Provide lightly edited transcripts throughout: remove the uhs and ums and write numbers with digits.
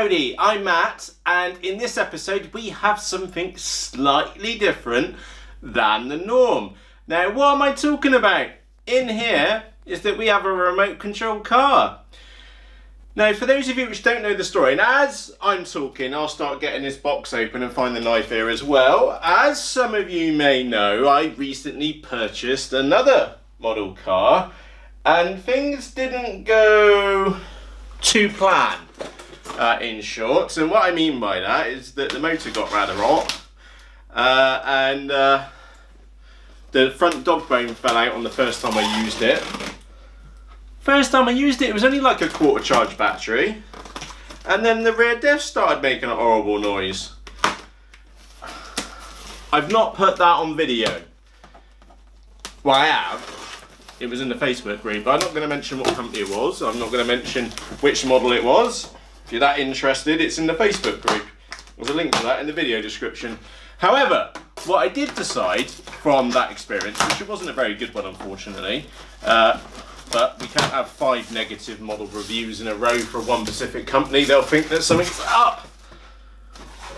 Howdy, I'm Matt, and in this episode we have something slightly different than the norm. Now, what am I talking about? In here is that we have a remote control car. Now, for those of you which don't know the story, and as I'm talking, I'll start getting this box open and find the knife here as well. As some of you may know, I recently purchased another model car, and things didn't go to plan. In short, and what I mean by that is that the motor got rather hot, and the front dog bone fell out on the first time I used it. First time I used it, it was only like a quarter charge battery, and then the rear diff started making a horrible noise. I've not put that on video. Well, I have. It was in the Facebook group, but I'm not going to mention what company it was. I'm not going to mention which model it was. If you're that interested, it's in the Facebook group. There's a link to that in the video description. However, what I did decide from that experience, which it wasn't a very good one unfortunately, but we can't have 5 negative model reviews in a row for one specific company. They'll think that something's up.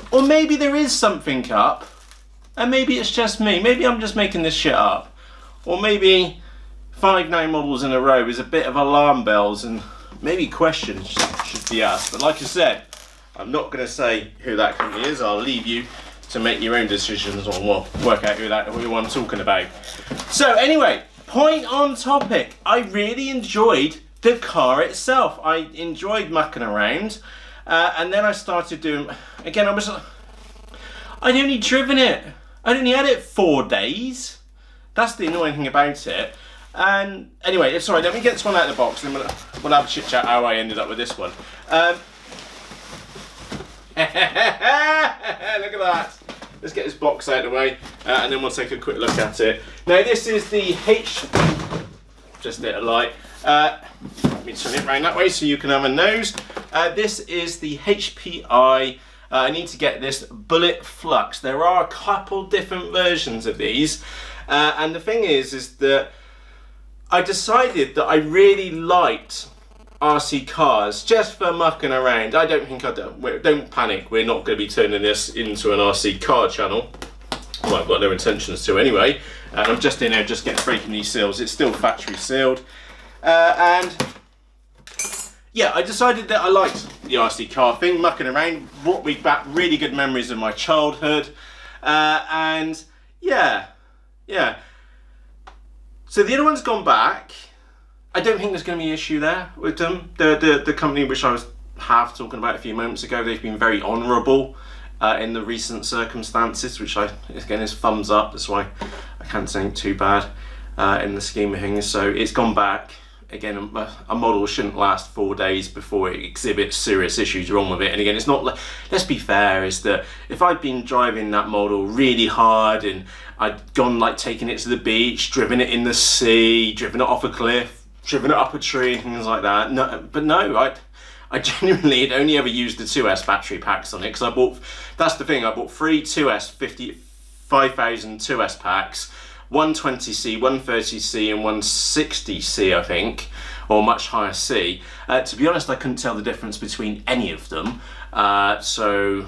Or maybe there is something up, and maybe it's just me. Maybe I'm just making this shit up. Or maybe 5 now models in a row is a bit of alarm bells and maybe questions should be asked. But like I said, I'm not going to say who that company is. I'll leave you to make your own decisions on work out who I'm talking about. So anyway, point on topic. I really enjoyed the car itself. I enjoyed mucking around, and then I started doing. Again, I'd only driven it. I'd only had it 4 days. That's the annoying thing about it. And anyway, sorry, let me get this one out of the box and we'll have a chit chat how I ended up with this one. Look at that. Let's get this box out of the way and then we'll take a quick look at it. Now this is the just lit a light. Let me turn it around that way so you can have a nose. This is the HPI. I need to get this Bullet Flux. There are a couple different versions of these, and the thing is that I decided that I really liked RC cars just for mucking around. I don't think don't panic, we're not going to be turning this into an RC car channel. Well, I've got no intentions to anyway. And I'm just in there just breaking these seals. It's still factory sealed. And yeah, I decided that I liked the RC car thing, mucking around, brought me back really good memories of my childhood. And yeah. So the other one's gone back. I don't think there's going to be an issue there with them. The company which I was talking about a few moments ago, they've been very honourable in the recent circumstances, which again is thumbs up. That's why I can't say too bad in the scheme of things. So it's gone back. Again, a model shouldn't last 4 days before it exhibits serious issues wrong with it. And again, it's not. Let's be fair. Is that if I'd been driving that model really hard and I'd gone taking it to the beach, driven it in the sea, driven it off a cliff, driven it up a tree, and things like that. No, but no, I genuinely had only ever used the 2S battery packs on it because that's the thing. I bought 3 2S 5000 2S packs. 120C, 130C and 160C, I think, or much higher C. To be honest, I couldn't tell the difference between any of them, so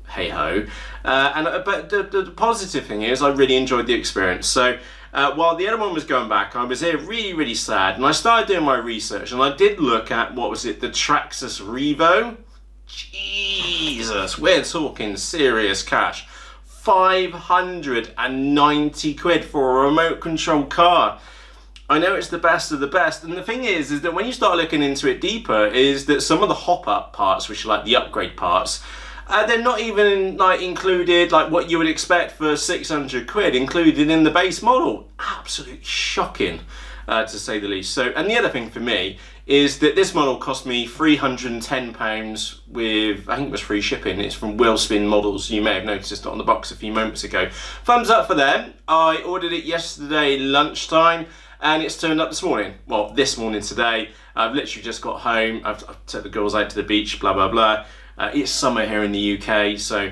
hey ho. But the positive thing is I really enjoyed the experience. So while the other one was going back, I was here really sad, and I started doing my research, and I did look at, what was it, the Traxxas Revo? Jesus, we're talking serious cash. 590 quid for a remote control car. I know it's the best of the best, and the thing is that when you start looking into it deeper, is that some of the hop-up parts, which are like the upgrade parts, they're not even included what you would expect for 600 quid included in the base model. Absolutely shocking, to say the least. So, and the other thing for me is that this model cost me £310 with, I think it was free shipping. It's from Wheelspin Models. You may have noticed it on the box a few moments ago. Thumbs up for them. I ordered it yesterday lunchtime and it's turned up this morning. Well, this morning today. I've literally just got home. I've took the girls out to the beach, blah, blah, blah. It's summer here in the UK, so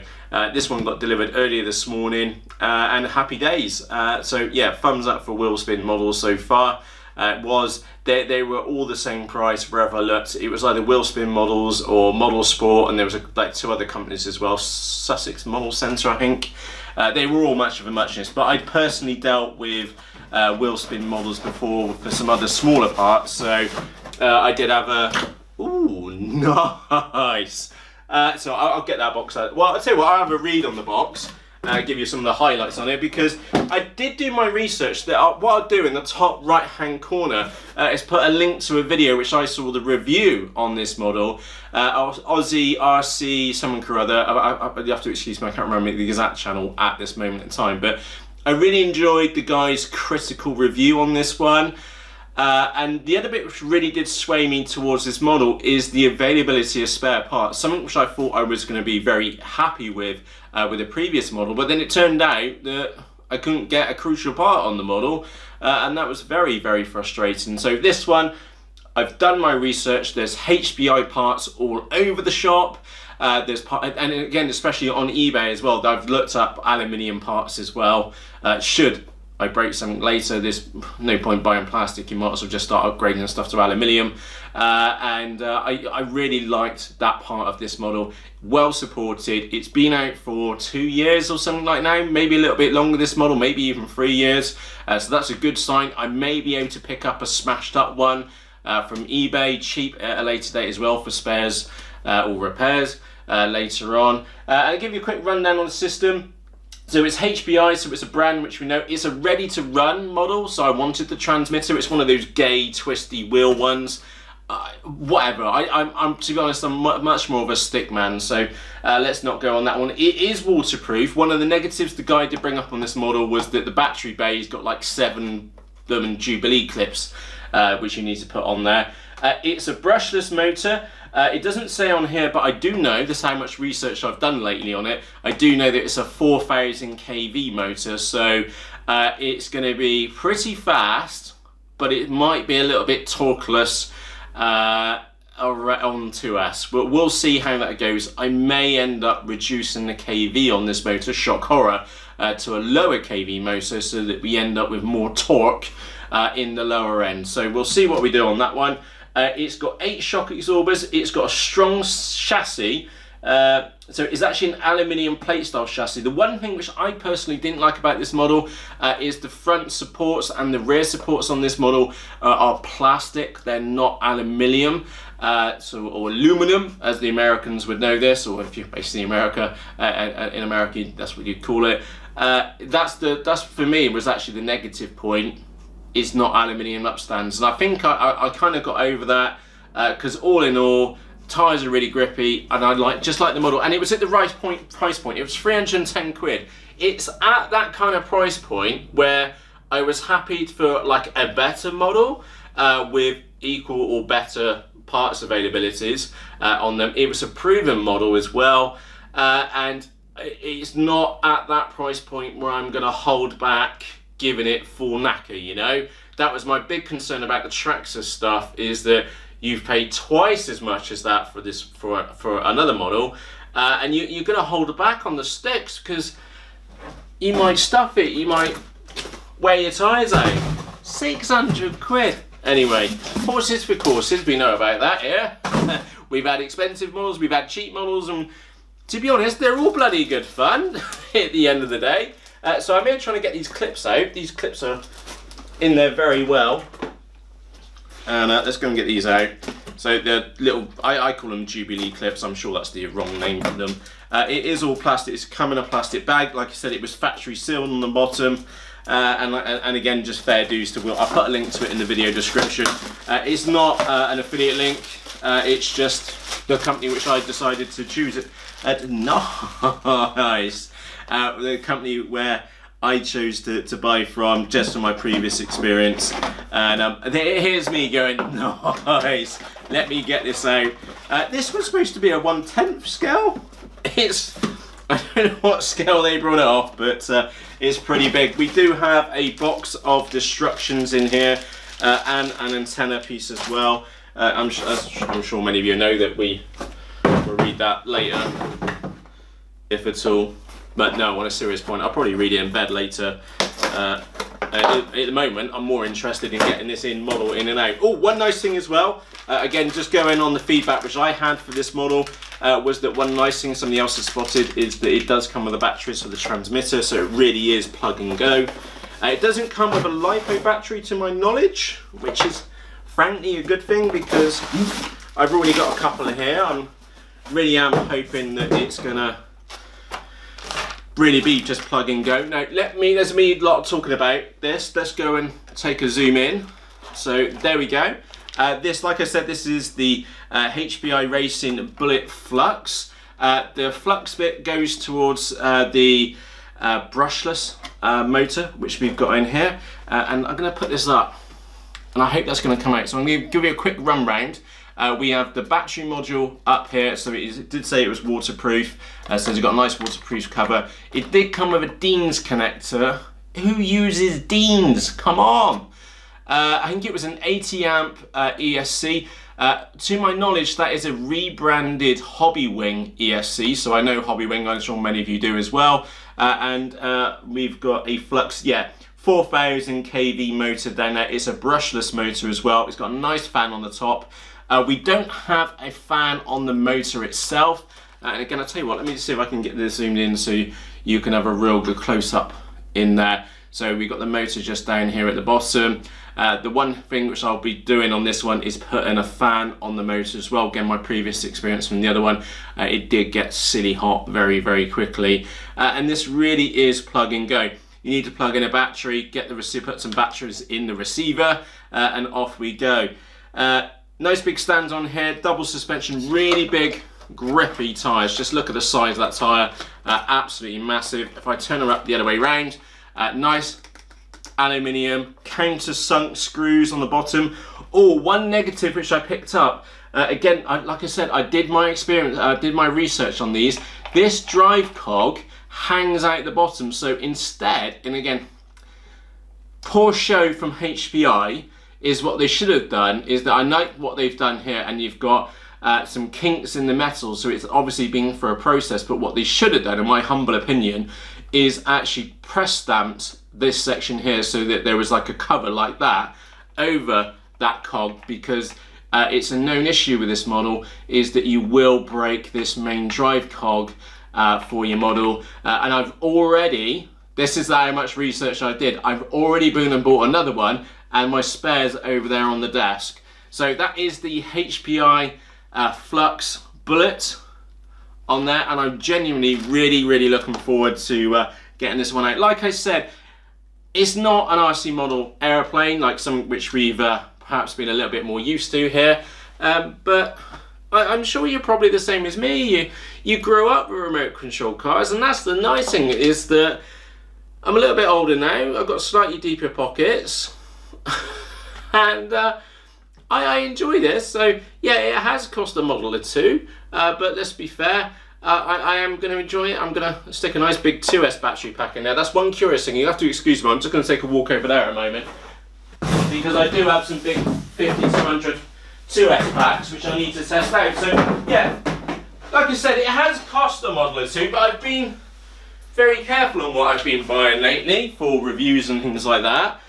this one got delivered earlier this morning, and happy days. So yeah, thumbs up for Wheelspin Models so far. They were all the same price wherever I looked. It was either Wheelspin Models or Model Sport, and there was like 2 other companies as well, Sussex Model Centre, I think. They were all much of a muchness, but I personally dealt with Wheelspin Models before for some other smaller parts, so I did have a... Ooh, nice! So I'll get that box out. Well, I'll tell you what, I'll have a read on the box. Give you some of the highlights on it, because I did do my research. What I'll do in the top right hand corner is put a link to a video which I saw the review on this model. Aussie RC something or other. You have to excuse me, I can't remember the exact channel at this moment in time, but I really enjoyed the guy's critical review on this one. And the other bit which really did sway me towards this model is the availability of spare parts, something which I thought I was going to be very happy with the previous model, but then it turned out that I couldn't get a crucial part on the model, and that was very, very frustrating. So this one, I've done my research. There's HPI parts all over the shop. And again, especially on eBay as well, I've looked up aluminium parts as well. Should I break something later, there's no point buying plastic. You might as well just start upgrading stuff to aluminium. I really liked that part of this model. Well supported. It's been out for 2 years or something like now, maybe a little bit longer this model, maybe even 3 years. So that's a good sign. I may be able to pick up a smashed up one from eBay, cheap at a later date as well for spares or repairs later on. I'll give you a quick rundown on the system. So it's HPI, so it's a brand which we know. It's a ready-to-run model, so I wanted the transmitter. It's one of those gay, twisty wheel ones. Whatever. I'm to be honest, I'm much more of a stick man, so let's not go on that one. It is waterproof. One of the negatives the guy did bring up on this model was that the battery bay's got like 7 Jubilee clips, which you need to put on there. It's a brushless motor. It doesn't say on here, but I do know, this is how much research I've done lately on it, I do know that it's a 4000 kV motor, so it's going to be pretty fast, but it might be a little bit torqueless onto us. We'll see how that goes. I may end up reducing the kV on this motor, shock horror, to a lower kV motor so that we end up with more torque in the lower end. So we'll see what we do on that one. It's got 8 shock absorbers. It's got a strong chassis. So it's actually an aluminium plate style chassis. The one thing which I personally didn't like about this model is the front supports and the rear supports on this model are plastic. They're not aluminium, or aluminum, as the Americans would know this, or if you're based in America, in America, that's what you'd call it. That's for me was actually the negative point. It's not aluminium upstands, and I think I kind of got over that because all in all, tyres are really grippy, and I just like the model, and it was at the right price point. It was 310 quid. It's at that kind of price point where I was happy for like a better model with equal or better parts availabilities on them. It was a proven model as well, and it's not at that price point where I'm going to hold back giving it full knacker, you know. That was my big concern about the Traxxas stuff, is that you've paid twice as much as that for this for another model, and you're going to hold back on the sticks because you might stuff it, you might wear your tyres out. 600 quid. Anyway, horses for courses, we know about that here. We've had expensive models, we've had cheap models, and to be honest, they're all bloody good fun at the end of the day. So I'm here trying to get these clips out. These clips are in there very well. And let's go and get these out. So they're little, I call them Jubilee Clips. I'm sure that's the wrong name for them. It is all plastic. It's come in a plastic bag. Like I said, it was factory sealed on the bottom. And again, just fair dues to Will. I'll put a link to it in the video description. It's not an affiliate link. It's just the company which I decided to choose it. Nice. The company where I chose to buy from just from my previous experience, and here's me going, nice, let me get this out. This was supposed to be a 1/10 scale. I don't know what scale they brought it off, but it's pretty big. We do have a box of destructions in here and an antenna piece as well. I'm sure many of you know that we will read that later, if at all. But no, on a serious point, I'll probably read it in bed later. at the moment, I'm more interested in getting this model in and out. Oh, one nice thing as well, again, just going on the feedback which I had for this model, was that one nice thing somebody else has spotted is that it does come with the batteries for the transmitter, so it really is plug and go. It doesn't come with a LiPo battery to my knowledge, which is frankly a good thing because I've already got a couple in here. I really am hoping that it's gonna really be just plug and go. Now there's me a lot talking about this. Let's go and take a zoom in. So there we go. This, like I said, this is the HPI Racing Bullet Flux. The Flux bit goes towards the brushless motor, which we've got in here. And I'm going to put this up, and I hope that's going to come out. So I'm going to give you a quick run round. We have the battery module up here, so it did say it was waterproof, so it's got a nice waterproof cover. It did come with a Dean's connector. Who uses Dean's? Come on! I think it was an 80 amp ESC. To my knowledge, that is a rebranded Hobbywing ESC, so I know Hobbywing, I'm sure many of you do as well. And we've got a Flux, 4000 kV motor down there. It's a brushless motor as well. It's got a nice fan on the top. We don't have a fan on the motor itself. And again, I'll tell you what, let me just see if I can get this zoomed in so you can have a real good close-up in there. So we've got the motor just down here at the bottom. The one thing which I'll be doing on this one is putting a fan on the motor as well. Again, my previous experience from the other one, it did get silly hot very, very quickly. And this really is plug and go. You need to plug in a battery, get the receiver, put some batteries in the receiver, and off we go. Nice big stands on here, double suspension, really big, grippy tyres. Just look at the size of that tyre, absolutely massive. If I turn her up the other way round, nice aluminium countersunk screws on the bottom. Oh, one negative which I picked up, again, like I said, I did my experience, did my research on these. This drive cog hangs out the bottom, so instead, and again, poor show from HPI, is what they should have done is that I like what they've done here, and you've got some kinks in the metal, so it's obviously been for a process, but what they should have done, in my humble opinion, is actually press stamped this section here so that there was like a cover like that over that cog, because it's a known issue with this model is that you will break this main drive cog for your model, and I've already, this is how much research I did, I've already been and bought another one, and my spares over there on the desk. So that is the HPI Flux Bullet on there, and I'm genuinely really looking forward to getting this one out. Like I said, it's not an RC model aeroplane like some which we've perhaps been a little bit more used to here, but I'm sure you're probably the same as me. You grew up with remote control cars, and that's the nice thing is that I'm a little bit older now. I've got slightly deeper pockets, and I enjoy this. So yeah, it has cost a model or two, but let's be fair, I am going to enjoy it. I'm going to stick a nice big 2S battery pack in there. That's one curious thing. You have to excuse me. I'm just going to take a walk over there a moment, because I do have some big 50-200 2S packs which I need to test out. So yeah, like I said, it has cost a model or two, but I've been very careful on what I've been buying lately for reviews and things like that.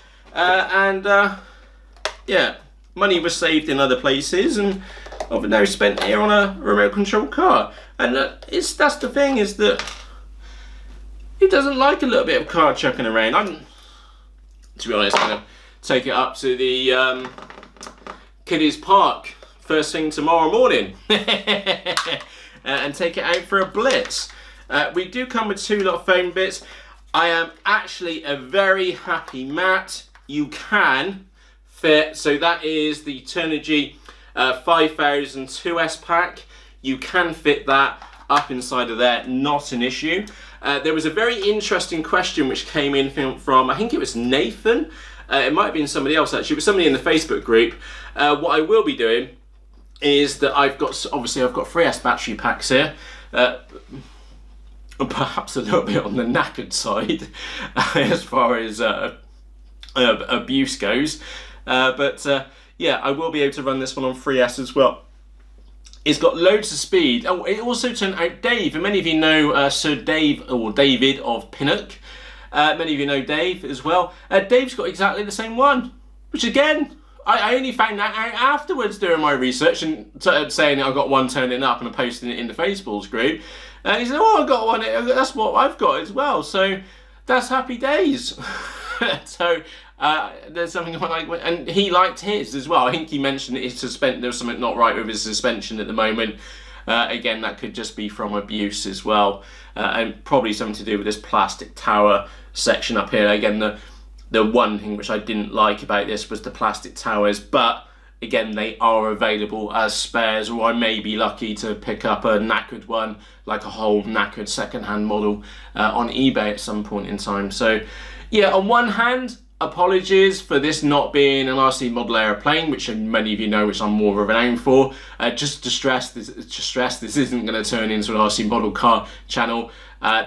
Yeah, money was saved in other places, and I've now spent here on a remote control car. And that's the thing, is that who doesn't like a little bit of car chucking around? I'm, to be honest, going to take it up to the Kiddies Park first thing tomorrow morning and take it out for a blitz. We do come with two lot of foam bits. I am actually a very happy Matt. You can fit, so that is the Turnigy 5000 2S pack. You can fit that up inside of there, not an issue. There was a very interesting question which came in from I think it was Nathan. It might have been somebody else actually, but somebody in the Facebook group. What I will be doing is that I've got 3S battery packs here. Perhaps a little bit on the knackered side as far as abuse goes. Yeah, I will be able to run this one on 3S as well. It's got loads of speed. Oh, it also turned out Dave, and many of you know Sir Dave, or David of Pinnock. Many of you know Dave as well. Dave's got exactly the same one, which again, I only found that out afterwards doing my research and saying I got one turning up and I'm posting it in the FaceBalls group. And he said, oh, I got one, that's what I've got as well. So that's happy days. So there's something like, and he liked his as well. I think he mentioned his there was something not right with his suspension at the moment. Again, that could just be from abuse as well. And probably something to do with this plastic tower section up here. Again, the one thing which I didn't like about this was the plastic towers, but again, they are available as spares, or I may be lucky to pick up a knackered one, like a whole knackered second-hand model on eBay at some point in time. So yeah, on one hand, apologies for this not being an RC model aeroplane, which many of you know, which I'm more renowned for. Just to stress, this isn't going to turn into an RC model car channel.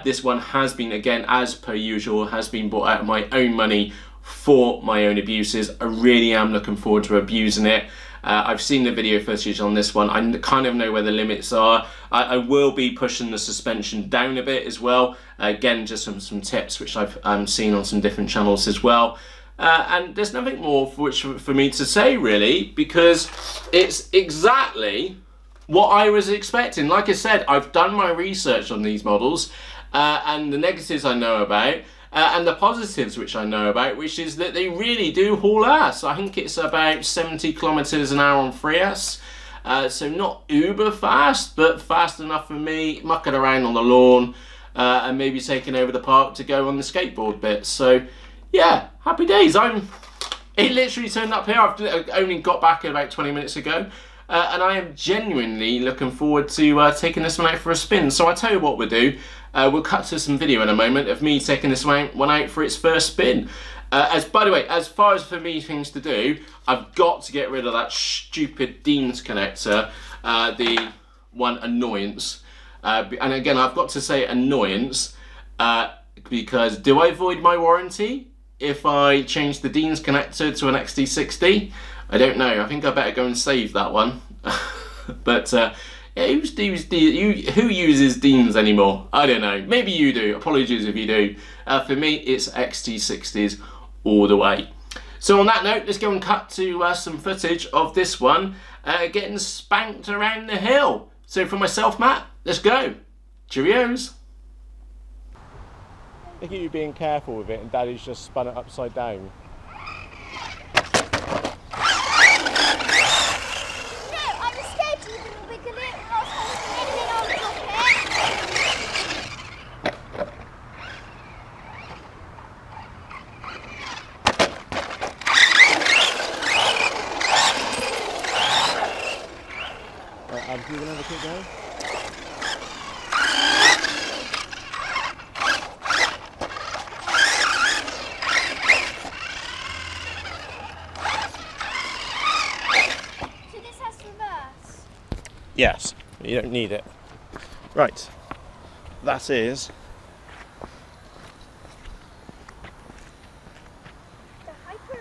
This one has been, again, as per usual, has been bought out of my own money for my own abuses. I really am looking forward to abusing it. I've seen the video footage on this one. I kind of know where the limits are. I will be pushing the suspension down a bit as well. Again, just some tips which I've seen on some different channels as well. And there's nothing more for me to say really, because it's exactly what I was expecting. Like I said, I've done my research on these models, and the negatives I know about, and the positives which I know about, which is that they really do haul ass. I think it's about 70 kilometers an hour on 3S, so not uber fast, but fast enough for me, mucking around on the lawn, and maybe taking over the park to go on the skateboard bit. So yeah, happy days. It literally turned up here. I've only got back about 20 minutes ago. And I am genuinely looking forward to taking this one out for a spin. So I'll tell you what we'll do. We'll cut to some video in a moment of me taking this one out for its first spin. By the way, as far as for me things to do, I've got to get rid of that stupid Dean's connector, the one annoyance. And again, I've got to say annoyance, because do I void my warranty if I change the Dean's connector to an XT60? I don't know. I think I better go and save that one. But yeah, who uses Dean's anymore? I don't know. Maybe you do. Apologies if you do. For me, it's XT60s all the way. So on that note, let's go and cut to some footage of this one getting spanked around the hill. So for myself, Matt, let's go. Cheerios. Look at you being careful with it, and Daddy's just spun it upside down. Do you want to keep going? So this has to reverse? Yes, you don't need it. Right, that is... The Hyper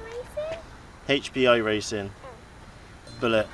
Racing? HPI Racing. Bullet.